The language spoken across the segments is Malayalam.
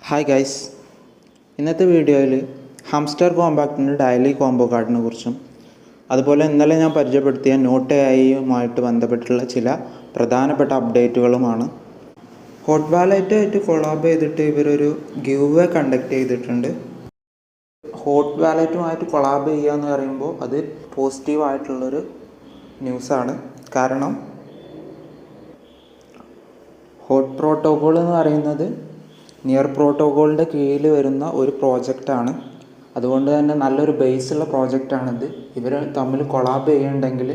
ഹായ് ഗൈസ്, ഇന്നത്തെ വീഡിയോയിൽ ഹംസ്റ്റർ കോമ്പാക്റ്റിൻ്റെ ഡെയിലി കോംബോ കാർഡിനെ കുറിച്ചും അതുപോലെ ഇന്നലെ ഞാൻ പരിചയപ്പെടുത്തിയ നോട്ട് എഐയുമായിട്ട് ബന്ധപ്പെട്ടുള്ള ചില പ്രധാനപ്പെട്ട അപ്ഡേറ്റുകളുമാണ്. ഹോട്ട് വാലറ്റായിട്ട് കൊളാബ് ചെയ്തിട്ട് ഇവരൊരു ഗിവ് അവേ കണ്ടക്ട് ചെയ്തിട്ടുണ്ട്. ഹോട്ട് വാലറ്റുമായിട്ട് കൊളാബ് ചെയ്യുക എന്ന് പറയുമ്പോൾ അത് പോസിറ്റീവായിട്ടുള്ളൊരു ന്യൂസാണ്. കാരണം ഹോട്ട് പ്രോട്ടോകോൾ എന്ന് പറയുന്നത് നിയർ പ്രോട്ടോകോളിൻ്റെ കീഴിൽ വരുന്ന ഒരു പ്രോജക്റ്റാണ്. അതുകൊണ്ട് തന്നെ നല്ലൊരു ബേസുള്ള പ്രോജക്റ്റാണിത്. ഇവർ തമ്മിൽ കൊളാബ് ചെയ്യുന്നുണ്ടെങ്കിൽ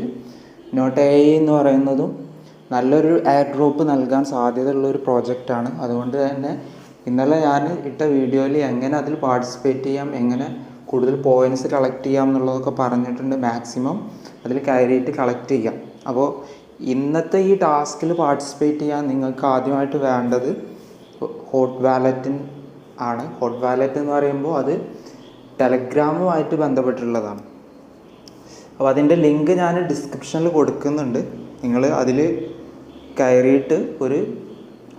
നോട്ട് എഐ എന്ന് പറയുന്നതും നല്ലൊരു എയർ ഡ്രോപ്പ് നൽകാൻ സാധ്യതയുള്ളൊരു പ്രോജക്റ്റാണ്. അതുകൊണ്ട് തന്നെ ഇന്നലെ ഞാൻ ഇട്ട വീഡിയോയിൽ എങ്ങനെ അതിൽ പാർട്ടിസിപ്പേറ്റ് ചെയ്യാം, എങ്ങനെ കൂടുതൽ പോയിൻറ്റ്സ് കളക്ട് ചെയ്യാം എന്നുള്ളതൊക്കെ പറഞ്ഞിട്ടുണ്ട്. മാക്സിമം അതിൽ കയറിയിട്ട് കളക്ട് ചെയ്യാം. അപ്പോൾ ഇന്നത്തെ ഈ ടാസ്കിൽ പാർട്ടിസിപ്പേറ്റ് ചെയ്യാൻ നിങ്ങൾക്ക് ആദ്യമായിട്ട് വേണ്ടത് ഹോട്ട് വാലറ്റിൻ ആണ്. ഹോട്ട് വാലറ്റ് എന്ന് പറയുമ്പോൾ അത് ടെലഗ്രാമുമായിട്ട് ബന്ധപ്പെട്ടുള്ളതാണ്. അപ്പോൾ അതിൻ്റെ ലിങ്ക് ഞാൻ ഡിസ്ക്രിപ്ഷനിൽ കൊടുക്കുന്നുണ്ട്. നിങ്ങൾ അതിൽ കയറിയിട്ട് ഒരു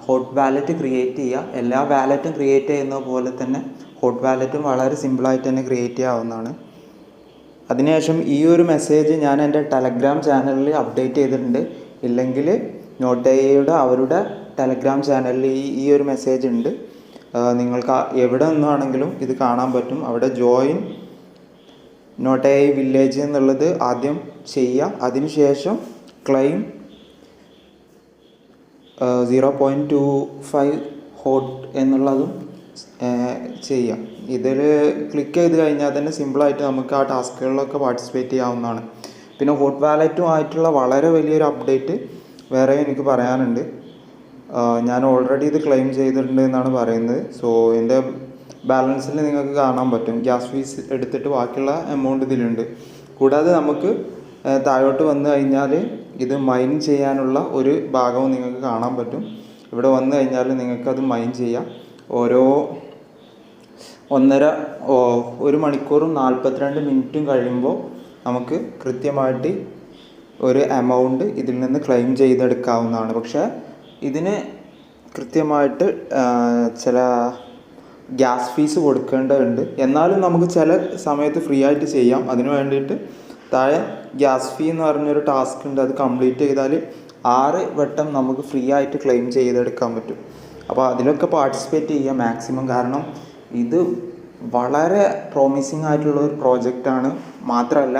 ഹോട്ട് വാലറ്റ് ക്രിയേറ്റ് ചെയ്യുക. എല്ലാ വാലറ്റും ക്രിയേറ്റ് ചെയ്യുന്ന പോലെ തന്നെ ഹോട്ട് വാലറ്റും വളരെ സിമ്പിളായിട്ട് തന്നെ ക്രിയേറ്റ് ചെയ്യാവുന്നതാണ്. അതിനുശേഷം ഈ ഒരു മെസ്സേജ് ഞാൻ എൻ്റെ ടെലഗ്രാം ചാനലിൽ അപ്ഡേറ്റ് ചെയ്തിട്ടുണ്ട്. ഇല്ലെങ്കിൽ നോട്ട് എഐയുടെ അവരുടെ ടെലഗ്രാം ചാനലിൽ ഈ ഒരു മെസ്സേജ് ഉണ്ട്. നിങ്ങൾക്ക് എവിടെ നിന്നാണെങ്കിലും ഇത് കാണാൻ പറ്റും. അവിടെ ജോയിൻ നോട്ട് എഐ വില്ലേജ് എന്നുള്ളത് ആദ്യം ചെയ്യുക. അതിനുശേഷം ക്ലെയിം 0.25 ഹോട്ട് എന്നുള്ളതും ചെയ്യാം. ഇതിൽ ക്ലിക്ക് ചെയ്ത് കഴിഞ്ഞാൽ തന്നെ സിമ്പിളായിട്ട് നമുക്ക് ആ ടാസ്കുകളിലൊക്കെ പാർട്ടിസിപ്പേറ്റ് ചെയ്യാവുന്നതാണ്. പിന്നെ ഹോട്ട് വാലറ്റുമായിട്ടുള്ള വളരെ വലിയൊരു അപ്ഡേറ്റ് വേറെ എനിക്ക് പറയാനുണ്ട്. ഞാൻ ഓൾറെഡി ഇത് ക്ലെയിം ചെയ്തിട്ടുണ്ട് എന്നാണ് പറയുന്നത്. സോ എൻ്റെ ബാലൻസിൽ നിങ്ങൾക്ക് കാണാൻ പറ്റും. ഗ്യാസ് ഫീസ് എടുത്തിട്ട് ബാക്കിയുള്ള എമൗണ്ട് ഇതിലുണ്ട്. കൂടാതെ നമുക്ക് താഴോട്ട് വന്നു കഴിഞ്ഞാൽ ഇത് മൈൻ ചെയ്യാനുള്ള ഒരു ഭാഗവും നിങ്ങൾക്ക് കാണാൻ പറ്റും. ഇവിടെ വന്നു കഴിഞ്ഞാൽ നിങ്ങൾക്കത് മൈൻ ചെയ്യാം. ഓരോ 1 മണിക്കൂറും 42 മിനിറ്റും കഴിയുമ്പോൾ നമുക്ക് കൃത്യമായിട്ട് ഒരു എമൗണ്ട് ഇതിൽ നിന്ന് ക്ലെയിം ചെയ്തെടുക്കാവുന്നതാണ്. പക്ഷേ ഇതിന് കൃത്യമായിട്ട് ചില ഗ്യാസ് ഫീസ് കൊടുക്കേണ്ടതുണ്ട്. എന്നാലും നമുക്ക് ചില സമയത്ത് ഫ്രീ ആയിട്ട് ചെയ്യാം. അതിന് വേണ്ടിയിട്ട് താഴെ ഗ്യാസ് ഫീ എന്ന് പറഞ്ഞൊരു ടാസ്ക് ഉണ്ട്. അത് കംപ്ലീറ്റ് ചെയ്താൽ 6 വട്ടം നമുക്ക് ഫ്രീ ആയിട്ട് ക്ലെയിം ചെയ്തെടുക്കാൻ പറ്റും. അപ്പോൾ അതിലൊക്കെ പാർട്ടിസിപ്പേറ്റ് ചെയ്യുക മാക്സിമം. കാരണം ഇത് വളരെ പ്രോമിസിങ് ആയിട്ടുള്ള ഒരു പ്രോജക്റ്റാണ്. മാത്രമല്ല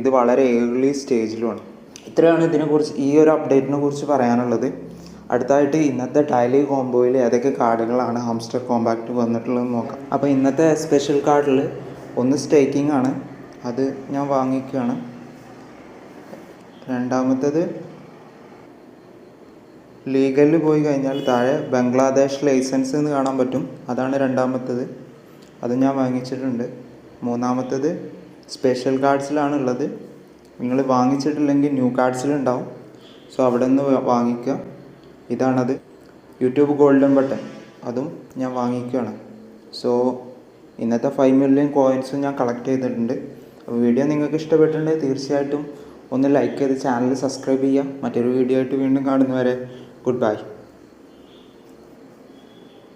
ഇത് വളരെ ഏർലി സ്റ്റേജിലുമാണ്. ഇത്രയാണ് ഇതിനെക്കുറിച്ച് ഈ ഒരു അപ്ഡേറ്റിനെ കുറിച്ച് പറയാനുള്ളത്. അടുത്തായിട്ട് ഇന്നത്തെ ഡെയിലി കോംബോയിൽ ഏതൊക്കെ കാർഡുകളാണ് ഹംസ്റ്റർ കോമ്പാക്റ്റ് വന്നിട്ടുള്ളതെന്ന് നോക്കാം. അപ്പോൾ ഇന്നത്തെ സ്പെഷ്യൽ കാർഡിൽ ഒന്ന് സ്റ്റേക്കിംഗ് ആണ്, അത് ഞാൻ വാങ്ങിക്കുകയാണ്. രണ്ടാമത്തേത് ലീഗലിൽ പോയി കഴിഞ്ഞാൽ താഴെ ബംഗ്ലാദേശ് ലൈസൻസ് എന്ന് കാണാൻ പറ്റും. അതാണ് രണ്ടാമത്തേത്, അത് ഞാൻ വാങ്ങിച്ചിട്ടുണ്ട്. മൂന്നാമത്തേത് സ്പെഷ്യൽ കാർഡ്സിലാണ് ഉള്ളത്. നിങ്ങൾ വാങ്ങിച്ചിട്ടില്ലെങ്കിൽ ന്യൂ കാർഡ്സിലുണ്ടാവും. സോ അവിടെ നിന്ന് വാങ്ങിക്കുക. ഇതാണത്. യൂട്യൂബ് ഗോൾഡൻ ബട്ടൺ അതും ഞാൻ വാങ്ങിക്കുകയാണ്. സോ ഇന്നത്തെ 5 മില്യൺ കോയിൻസും ഞാൻ കളക്ട് ചെയ്തിട്ടുണ്ട്. അപ്പോൾ വീഡിയോ നിങ്ങൾക്ക് ഇഷ്ടപ്പെട്ടിട്ടുണ്ടെങ്കിൽ തീർച്ചയായിട്ടും ഒന്ന് ലൈക്ക് ചെയ്ത് ചാനൽ സബ്സ്ക്രൈബ് ചെയ്യുക. മറ്റൊരു വീഡിയോ ആയിട്ട് വീണ്ടും കാണുന്നവരെ ഗുഡ് ബൈ.